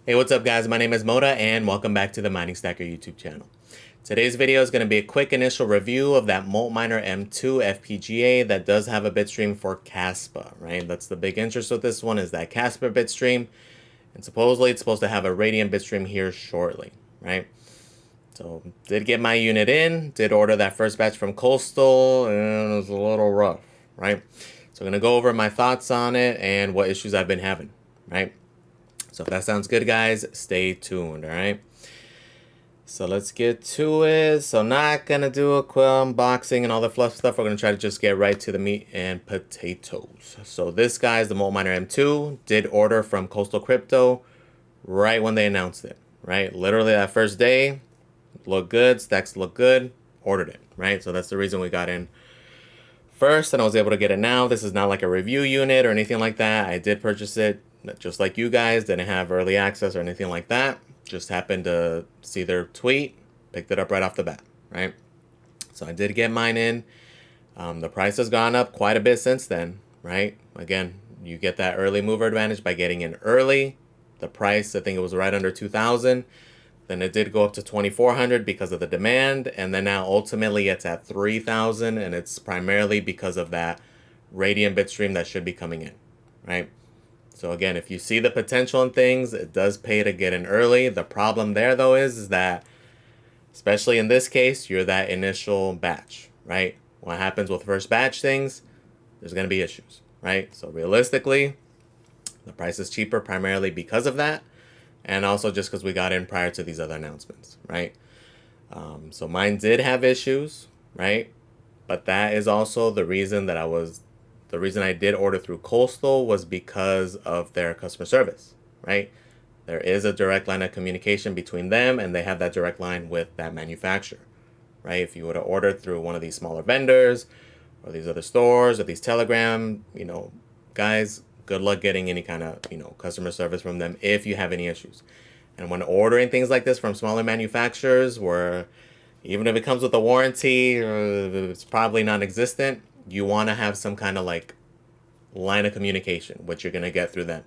Hey, what's up guys? My name is Moda and welcome back to the Mining Stacker YouTube channel. Today's video is going to be a quick initial review of that Moltminer M2 FPGA that does have a bitstream for Caspa, right? That's the big interest with this one, is that Caspa bitstream, and supposedly it's supposed to have a Radiant bitstream here shortly, right? So did get my unit in, did order that first batch from Coastal, and it was a little rough, right? So I'm going to go over my thoughts on it and what issues I've been having, right? So if that sounds good, guys, stay tuned, all right? So let's get to it. So not going to do a quick unboxing and all the fluff stuff. We're going to try to just get right to the meat and potatoes. So this guy is the Moltminer M2. Did order from Coastal Crypto right when they announced it, right? Literally that first day, looked good, stacks look good, ordered it, right? So that's the reason we got in first, and I was able to get it now. This is not like a review unit or anything like that. I did purchase it just like you guys, didn't have early access or anything like that. Just happened to see their tweet, picked it up right off the bat, right? So I did get mine in. The price has gone up quite a bit since then, right? Again, you get that early mover advantage by getting in early. The price, I think it was right under 2,000. Then it did go up to 2,400 because of the demand, and then now ultimately it's at 3,000, and it's primarily because of that Radiant bitstream that should be coming in, right? So again, if you see the potential in things, it does pay to get in early. The problem there though is that, especially in this case, you're that initial batch, right? What happens with first batch things, there's going to be issues, right? So realistically, the price is cheaper primarily because of that, and also just because we got in prior to these other announcements, right? So mine did have issues, right? But that is also the reason that the reason I did order through Coastal was because of their customer service, right? There is a direct line of communication between them, and they have that direct line with that manufacturer, right? If you would have ordered through one of these smaller vendors or these other stores or these Telegram, guys, good luck getting any kind of, customer service from them if you have any issues. And when ordering things like this from smaller manufacturers, where even if it comes with a warranty or it's probably non-existent, you want to have some kind of like line of communication, which you're going to get through them,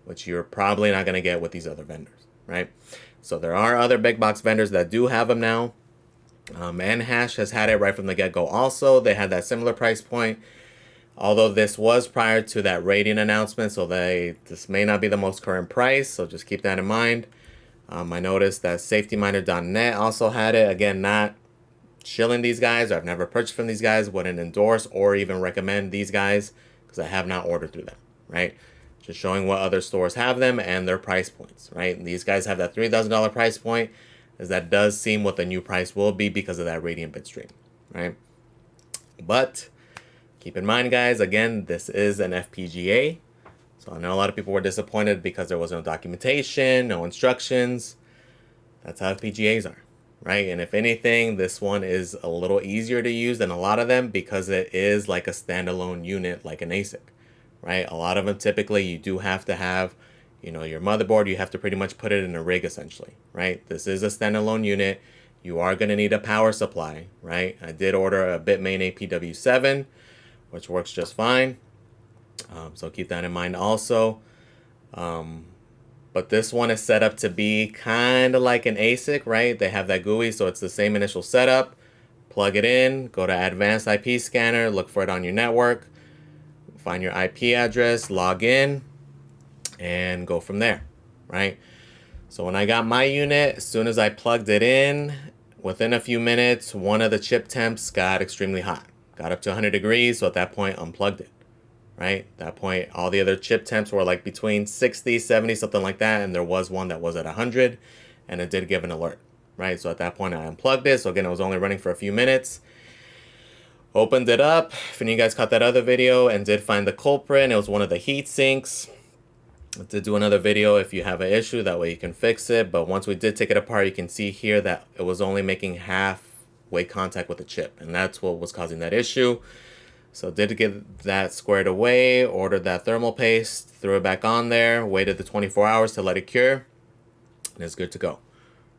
which you're probably not going to get with these other vendors, right? So there are other big box vendors that do have them now. Nhash has had it right from the get-go also. They had that similar price point, although this was prior to that Radiant announcement, so this may not be the most current price, so just keep that in mind. I noticed that SafetyMiner.net also had it. Again, not shilling these guys, or I've never purchased from these guys, wouldn't endorse or even recommend these guys because I have not ordered through them, right? Just showing what other stores have them and their price points, right? And these guys have that $3,000 price point, as that does seem what the new price will be because of that Radiant bitstream, right? But keep in mind, guys, again, this is an FPGA. So I know a lot of people were disappointed because there was no documentation, no instructions. That's how FPGAs are, right? And if anything, this one is a little easier to use than a lot of them because it is like a standalone unit, like an ASIC, right? A lot of them typically you do have to have, your motherboard, you have to pretty much put it in a rig essentially, right? This is a standalone unit. You are going to need a power supply, right? I did order a Bitmain APW7, which works just fine. So keep that in mind also. But this one is set up to be kind of like an ASIC, right? They have that GUI, so it's the same initial setup. Plug it in, go to Advanced IP Scanner, look for it on your network, find your IP address, log in, and go from there, right? So when I got my unit, as soon as I plugged it in, within a few minutes, one of the chip temps got extremely hot. Got up to 100 degrees, so at that point, unplugged it. Right? At that point, all the other chip temps were like between 60, 70, something like that. And there was one that was at 100, and it did give an alert, right? So at that point, I unplugged it. So again, it was only running for a few minutes. Opened it up. If any of you guys caught that other video and did find the culprit, and it was one of the heat sinks. I did do another video if you have an issue, that way you can fix it. But once we did take it apart, you can see here that it was only making halfway contact with the chip, and that's what was causing that issue. So did get that squared away, ordered that thermal paste, threw it back on there, waited the 24 hours to let it cure, and it's good to go,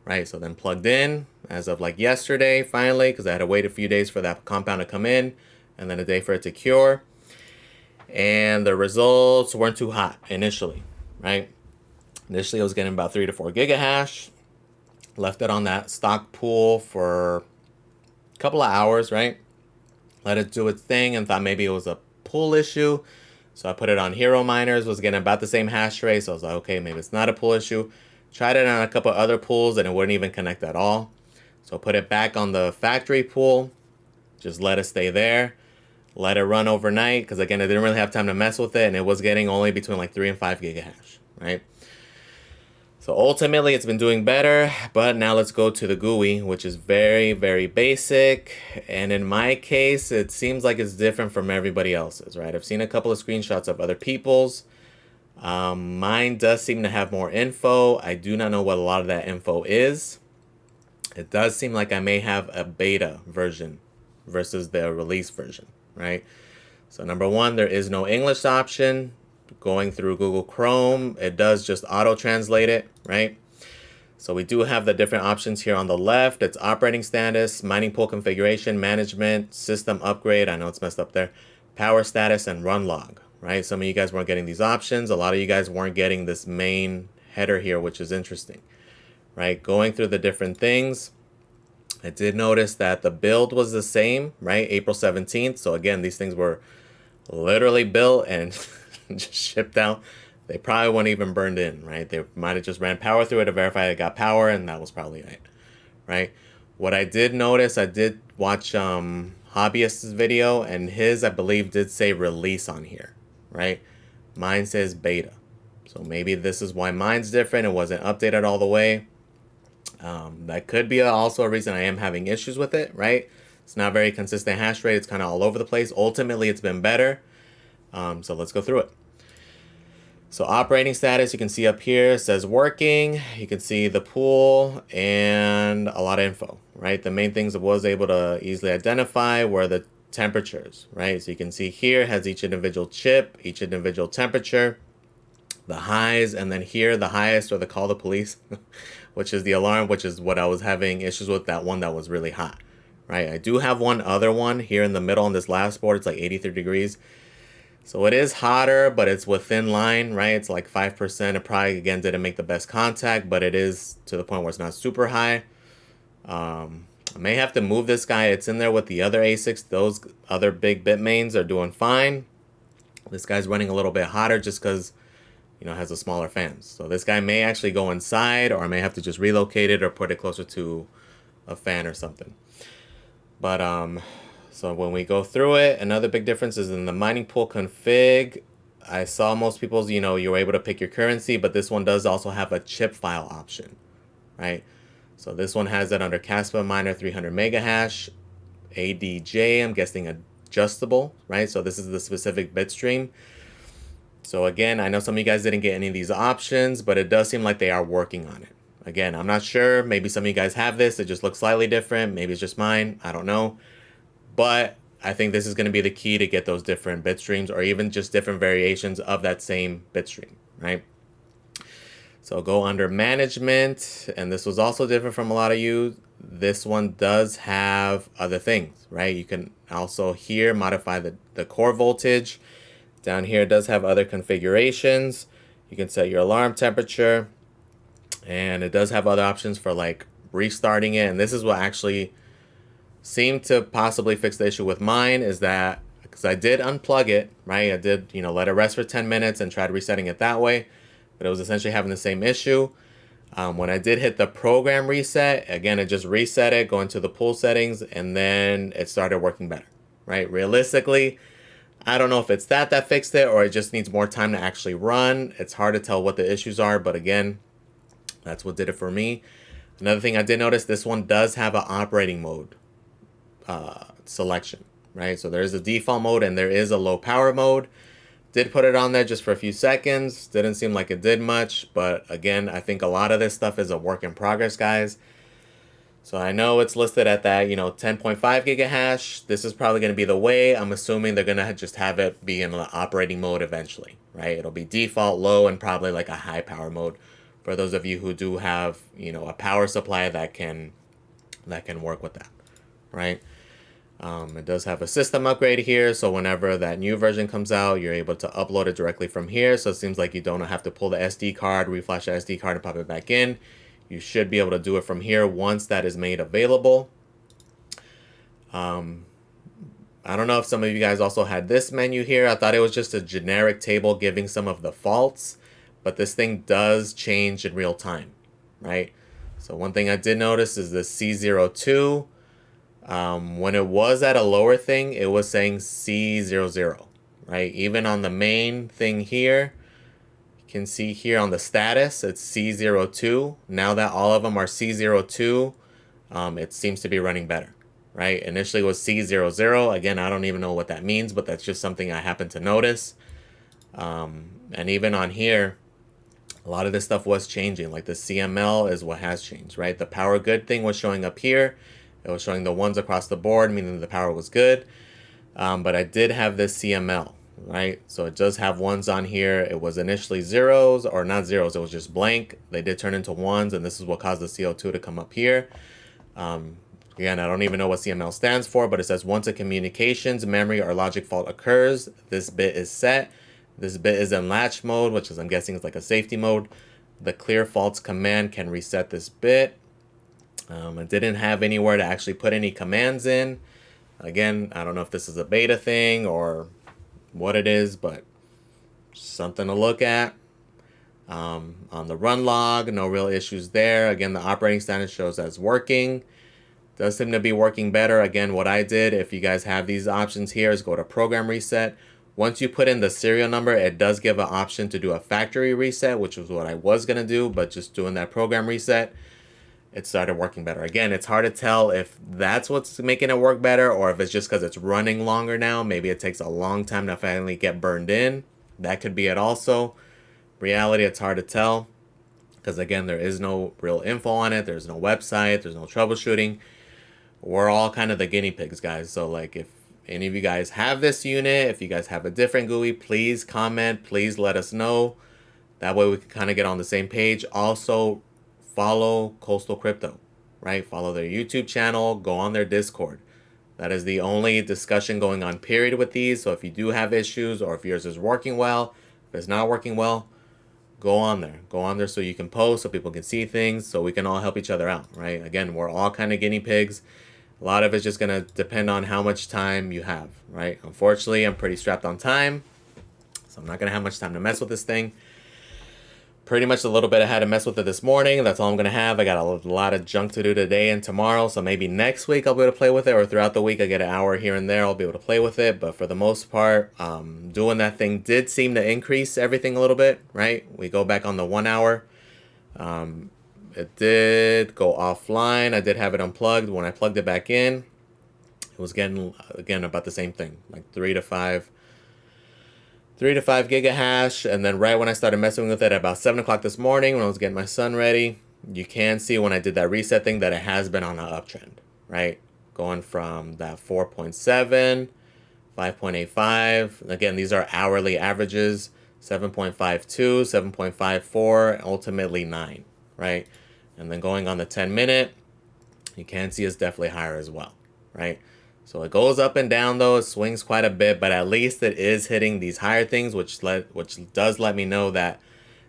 right? So then plugged in as of like yesterday, finally, because I had to wait a few days for that compound to come in, and then a day for it to cure. And the results weren't too hot initially, right? Initially, I was getting about 3 to 4 gigahash. Left it on that stock pool for a couple of hours, right? Let it do its thing and thought maybe it was a pool issue. So I put it on Hero Miners, was getting about the same hash rate. So I was like, okay, maybe it's not a pool issue. Tried it on a couple other pools and it wouldn't even connect at all. So I put it back on the factory pool. Just let it stay there. Let it run overnight. Because again, I didn't really have time to mess with it. And it was getting only between like 3 and 5 gigahash, right? So ultimately, it's been doing better, but now let's go to the GUI, which is very, very basic. And in my case, it seems like it's different from everybody else's, right? I've seen a couple of screenshots of other people's. Mine does seem to have more info. I do not know what a lot of that info is. It does seem like I may have a beta version versus the release version, right? So number one, there is no English option. Going through Google Chrome, it does just auto-translate it, right? So we do have the different options here on the left. It's operating status, mining pool configuration, management, system upgrade. I know it's messed up there. Power status and run log, right? Some of you guys weren't getting these options. A lot of you guys weren't getting this main header here, which is interesting, right? Going through the different things, I did notice that the build was the same, right? April 17th. So again, these things were literally built and just shipped out. They probably weren't even burned in, right? They might have just ran power through it to verify it got power, and that was probably it, right? What I did notice, I did watch Hobbyist's video, and his, I believe, did say release on here, right? Mine says beta. So maybe this is why mine's different. It wasn't updated all the way. That could be also a reason I am having issues with it, right? It's not very consistent hash rate. It's kind of all over the place. Ultimately, it's been better. So let's go through it. So operating status, you can see up here, says working. You can see the pool and a lot of info, right? The main things I was able to easily identify were the temperatures, right? So you can see here has each individual chip, each individual temperature, the highs, and then here the highest or the call the police, which is the alarm, which is what I was having issues with, that one that was really hot, right? I do have one other one here in the middle on this last board. It's like 83 degrees. So it is hotter, but it's within line, right? It's like 5%. It probably, again, didn't make the best contact, but it is to the point where it's not super high. I may have to move this guy. It's in there with the other ASICs. Those other big Bitmains are doing fine. This guy's running a little bit hotter just because, you know, it has a smaller fans. So this guy may actually go inside, or I may have to just relocate it or put it closer to a fan or something. But, so when we go through it, another big difference is in the mining pool config. I saw most people's, you know, you're able to pick your currency, but this one does also have a chip file option, right? So this one has it under Kaspa Miner 300 megahash, ADJ, I'm guessing adjustable, right? So this is the specific bit stream. So again, I know some of you guys didn't get any of these options, but it does seem like they are working on it. Again, I'm not sure. Maybe some of you guys have this. It just looks slightly different. Maybe it's just mine. I don't know. But I think this is going to be the key to get those different bit streams, or even just different variations of that same bit stream, right? So go under management, and this was also different from a lot of you. This one does have other things, right? You can also here modify the core voltage. Down here it does have other configurations. You can set your alarm temperature, and it does have other options for like restarting it. And this is what actually seemed to possibly fix the issue with mine, is that because I did unplug it, right? I did, you know, let it rest for 10 minutes and tried resetting it that way, but it was essentially having the same issue. When I did hit the program reset, again, it just reset it, go into the pool settings, and then it started working better, right? Realistically, I don't know if it's that fixed it, or it just needs more time to actually run. It's hard to tell what the issues are, but again, that's what did it for me. Another thing I did notice, this one does have an operating mode selection, right? So there is a default mode and there is a low power mode. Did put it on there just for a few seconds. Didn't seem like it did much, but again, I think a lot of this stuff is a work in progress, guys. So I know it's listed at that, you know, 10.5 gigahash. This is probably going to be the way. I'm assuming they're going to just have it be in an operating mode eventually, right? It'll be default low and probably like a high power mode for those of you who do have, you know, a power supply that can work with that, right? It does have a system upgrade here, so whenever that new version comes out, you're able to upload it directly from here. So it seems like you don't have to pull the SD card, reflash the SD card, and pop it back in. You should be able to do it from here once that is made available. I don't know if some of you guys also had this menu here. I thought it was just a generic table giving some of the faults, but this thing does change in real time, right? So one thing I did notice is the C02. When it was at a lower thing, it was saying C00, right? Even on the main thing here, you can see here on the status, it's C02. Now that all of them are C02, it seems to be running better, right? Initially it was C00. Again, I don't even know what that means, but that's just something I happen to notice. And even on here, a lot of this stuff was changing. Like the CML is what has changed, right? The power good thing was showing up here. It was showing the ones across the board, meaning the power was good. But I did have this CML, right? So it does have ones on here. It was initially zeros, or not zeros, it was just blank. They did turn into ones, and this is what caused the CO2 to come up here. Again, I don't even know what CML stands for, but it says once a communications, memory, or logic fault occurs, this bit is set. This bit is in latch mode, which is, I'm guessing, is like a safety mode. The clear faults command can reset this bit. I didn't have anywhere to actually put any commands in. Again, I don't know if this is a beta thing or what it is, but something to look at. On the run log, no real issues there. Again, the operating status shows as working. Does seem to be working better. Again, what I did, if you guys have these options here, is go to program reset. Once you put in the serial number, it does give an option to do a factory reset, which was what I was going to do, but just doing that program reset, it started working better. Again, it's hard to tell if that's what's making it work better or if it's just because it's running longer now. Maybe it takes a long time to finally get burned in. That could be it also. Reality, it's hard to tell because, again, there is no real info on it. There's no website. There's no troubleshooting. We're all kind of the guinea pigs, guys. So, like, if any of you guys have this unit, if you guys have a different GUI, please comment. Please let us know. That way we can kind of get on the same page. Also, follow Coastal Crypto, right? Follow their YouTube channel, go on their Discord. That is the only discussion going on, period, with these. So if you do have issues or if yours is working well, if it's not working well, go on there. Go on there so you can post, so people can see things, so we can all help each other out, right? Again, we're all kind of guinea pigs. A lot of it's just going to depend on how much time you have, right? Unfortunately, I'm pretty strapped on time, so I'm not going to have much time to mess with this thing. Pretty much a little bit I had to mess with it this morning. That's all I'm going to have. I got a lot of junk to do today and tomorrow. So maybe next week I'll be able to play with it. Or throughout the week I get an hour here and there. I'll be able to play with it. But for the most part, doing that thing did seem to increase everything a little bit, right? We go back on the 1 hour. It did go offline. I did have it unplugged. When I plugged it back in, it was getting, again, about the same thing. Like 3 to 5 gigahash, and then right when I started messing with it at about 7 o'clock this morning when I was getting my son ready, you can see when I did that reset thing that it has been on an uptrend, right? Going from that 4.7, 5.85, again, these are hourly averages, 7.52, 7.54, ultimately 9, right? And then going on the 10-minute, you can see it's definitely higher as well, right? So it goes up and down though, it swings quite a bit, but at least it is hitting these higher things, which does let me know that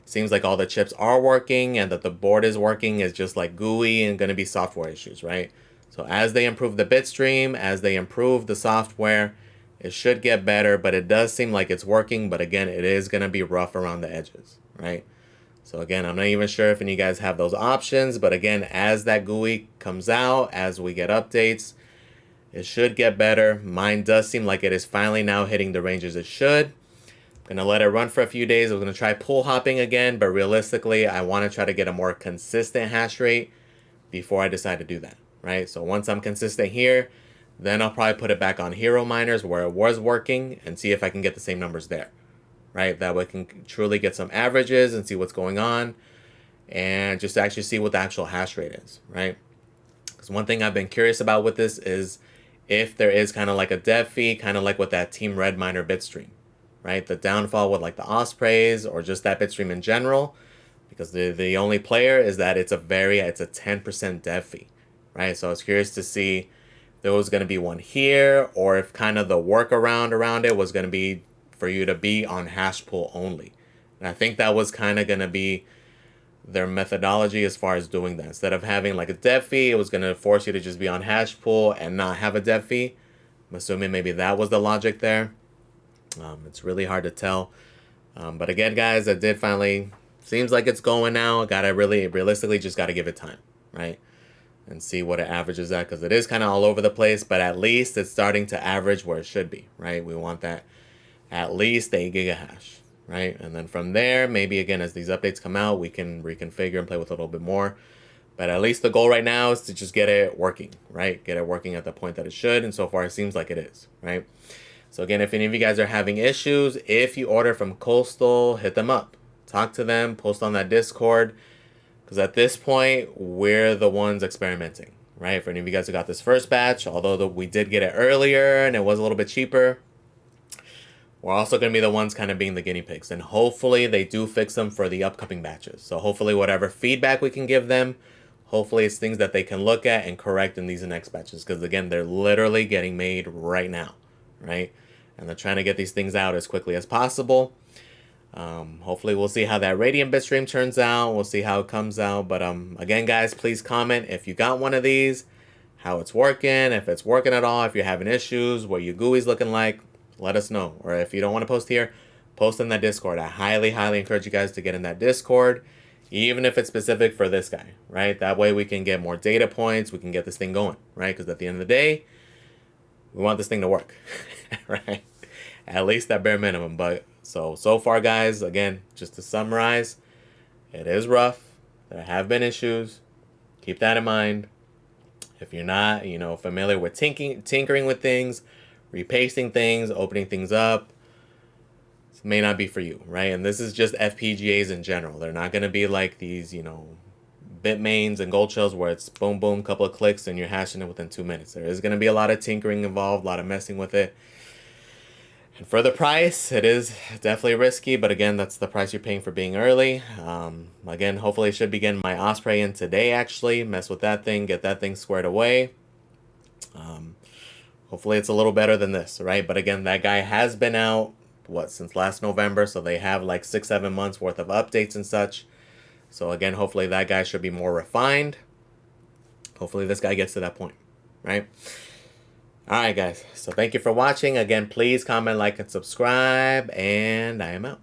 it seems like all the chips are working and that the board is working. Is just like GUI and going to be software issues, right? So as they improve the bitstream, as they improve the software, it should get better, but it does seem like it's working. But again, it is going to be rough around the edges, right? So again, I'm not even sure if any of you guys have those options, but again, as that GUI comes out, as we get updates, it should get better. Mine does seem like it is finally now hitting the ranges it should. I'm going to let it run for a few days. I'm going to try pool hopping again, but realistically, I want to try to get a more consistent hash rate before I decide to do that, right? So once I'm consistent here, then I'll probably put it back on Hero Miners where it was working and see if I can get the same numbers there, right? That way I can truly get some averages and see what's going on and just actually see what the actual hash rate is, right? Because one thing I've been curious about with this is if there is kind of like a dev fee, kind of like with that Team Red Miner Bitstream, right? The downfall with like the Ospreys or just that Bitstream in general, because the only player is that it's a 10% dev fee, right? So I was curious to see there was going to be one here, or if kind of the workaround around it was going to be for you to be on hash pool only. And I think that was kind of going to be their methodology as far as doing that. Instead of having like a dev fee, it was going to force you to just be on hash pool and not have a dev fee. I'm assuming maybe that was the logic there. It's really hard to tell. But again, guys, it did finally, seems like it's going now. Gotta really, realistically, just gotta give it time, right? And see what it averages at, because it is kind of all over the place, but at least it's starting to average where it should be, right? We want that at least 8 gigahash, right? And then from there, maybe again, as these updates come out, we can reconfigure and play with it a little bit more. But at least the goal right now is to just get it working, right? Get it working at the point that it should, and so far it seems like it is, right? So again, if any of you guys are having issues, if you order from Coastal, hit them up. Talk to them, post on that Discord. Because at this point, we're the ones experimenting, right? For any of you guys who got this first batch, although we did get it earlier and it was a little bit cheaper, we're also going to be the ones kind of being the guinea pigs. And hopefully they do fix them for the upcoming batches. So hopefully whatever feedback we can give them, hopefully it's things that they can look at and correct in these next batches. Because again, they're literally getting made right now, right? And they're trying to get these things out as quickly as possible. Hopefully we'll see how that Radiant Bitstream turns out. We'll see how it comes out. But again, guys, please comment if you got one of these, how it's working, if it's working at all, if you're having issues, what your GUI's looking like, let us know. Or if you don't want to post here, post in that Discord. I highly, highly encourage you guys to get in that Discord, even if it's specific for this guy, right? That way we can get more data points. We can get this thing going, right? Because at the end of the day, we want this thing to work, right? At least that bare minimum. But so far, guys, again, just to summarize, it is rough. There have been issues. Keep that in mind. If you're not, familiar with tinkering with things, repasting things, opening things up, this may not be for you, right? And this is just FPGAs in general. They're not going to be like these, Bitmains and gold shells where it's boom, boom, couple of clicks and you're hashing it within 2 minutes. There is going to be a lot of tinkering involved, a lot of messing with it. And for the price, it is definitely risky, but again, that's the price you're paying for being early. Again, hopefully I should be getting my Osprey in today, actually. Mess with that thing, get that thing squared away. Hopefully it's a little better than this, right? But again, that guy has been out, since last November, so they have like 6-7 months worth of updates and such. So again, hopefully that guy should be more refined. Hopefully this guy gets to that point, right? Alright guys, so thank you for watching. Again, please comment, like, and subscribe, and I am out.